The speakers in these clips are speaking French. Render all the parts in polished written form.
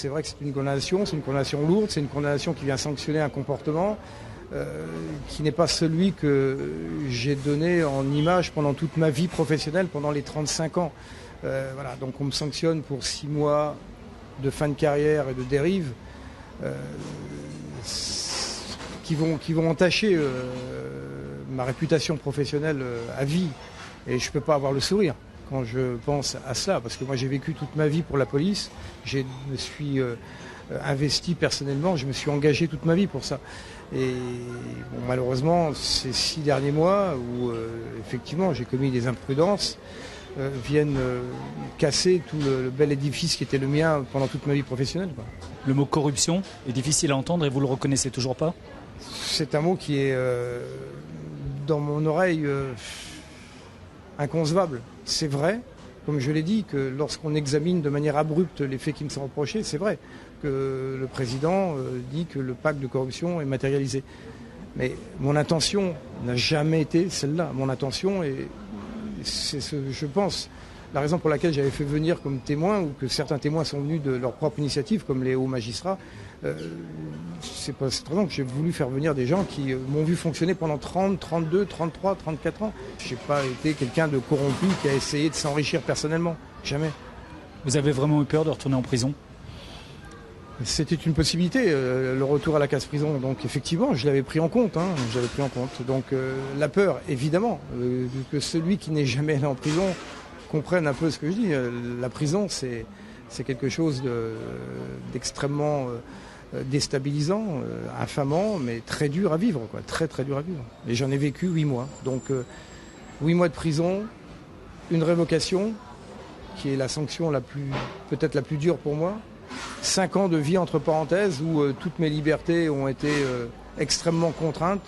C'est vrai que c'est une condamnation lourde, c'est une condamnation qui vient sanctionner un comportement qui n'est pas celui que j'ai donné en image pendant toute ma vie professionnelle, pendant les 35 ans. Voilà, donc on me sanctionne pour 6 mois de fin de carrière et de dérive qui vont entacher ma réputation professionnelle à vie. Et je ne peux pas avoir le sourire quand je pense à cela, parce que moi j'ai vécu toute ma vie pour la police, je me suis investi personnellement, je me suis engagé toute ma vie pour ça. Et bon, malheureusement, ces 6 derniers mois où effectivement j'ai commis des imprudences viennent casser tout le bel édifice qui était le mien pendant toute ma vie professionnelle, quoi. Le mot corruption est difficile à entendre et vous le reconnaissez toujours pas ? C'est un mot qui est dans mon oreille inconcevable. C'est vrai, comme je l'ai dit, que lorsqu'on examine de manière abrupte les faits qui me sont reprochés, c'est vrai que le président dit que le pacte de corruption est matérialisé. Mais mon intention n'a jamais été celle-là. Mon intention c'est je pense, la raison pour laquelle j'avais fait venir comme témoin, ou que certains témoins sont venus de leur propre initiative, comme les hauts magistrats, c'est pas cette raison que j'ai voulu faire venir des gens qui m'ont vu fonctionner pendant 30, 32, 33, 34 ans. Je n'ai pas été quelqu'un de corrompu qui a essayé de s'enrichir personnellement. Jamais. Vous avez vraiment eu peur de retourner en prison ? C'était une possibilité, le retour à la case prison. Donc effectivement, je l'avais pris en compte. Donc la peur, évidemment, que celui qui n'est jamais allé en prison comprenne un peu ce que je dis. La prison, c'est quelque chose d'extrêmement déstabilisant, infamant, mais très dur à vivre, quoi. Très très dur à vivre. Et j'en ai vécu 8 mois. Donc 8 mois de prison, une révocation, qui est la sanction peut-être la plus dure pour moi. 5 ans de vie entre parenthèses où toutes mes libertés ont été extrêmement contraintes.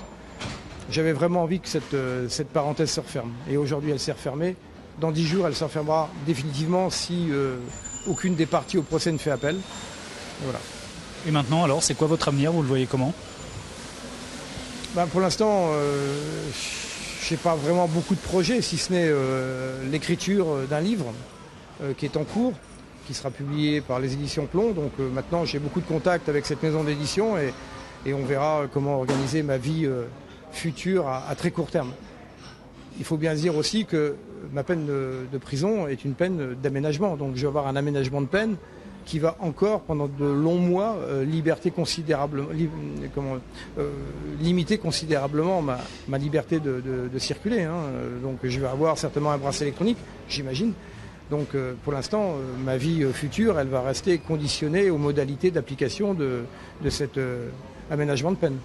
J'avais vraiment envie que cette parenthèse se referme. Et aujourd'hui, elle s'est refermée. Dans 10 jours, elle se refermera définitivement si aucune des parties au procès ne fait appel. Voilà. Et maintenant, alors, c'est quoi votre avenir ? Vous le voyez comment ? Pour l'instant, je n'ai pas vraiment beaucoup de projets, si ce n'est l'écriture d'un livre qui est en cours, qui sera publié par les éditions Plomb. Donc maintenant, j'ai beaucoup de contacts avec cette maison d'édition et on verra comment organiser ma vie future à très court terme. Il faut bien se dire aussi que ma peine de prison est une peine d'aménagement. Donc je vais avoir un aménagement de peine qui va encore, pendant de longs mois, limiter considérablement ma liberté de circuler. Donc je vais avoir certainement un bracelet électronique, j'imagine. Donc pour l'instant, ma vie future, elle va rester conditionnée aux modalités d'application de cet aménagement de peine.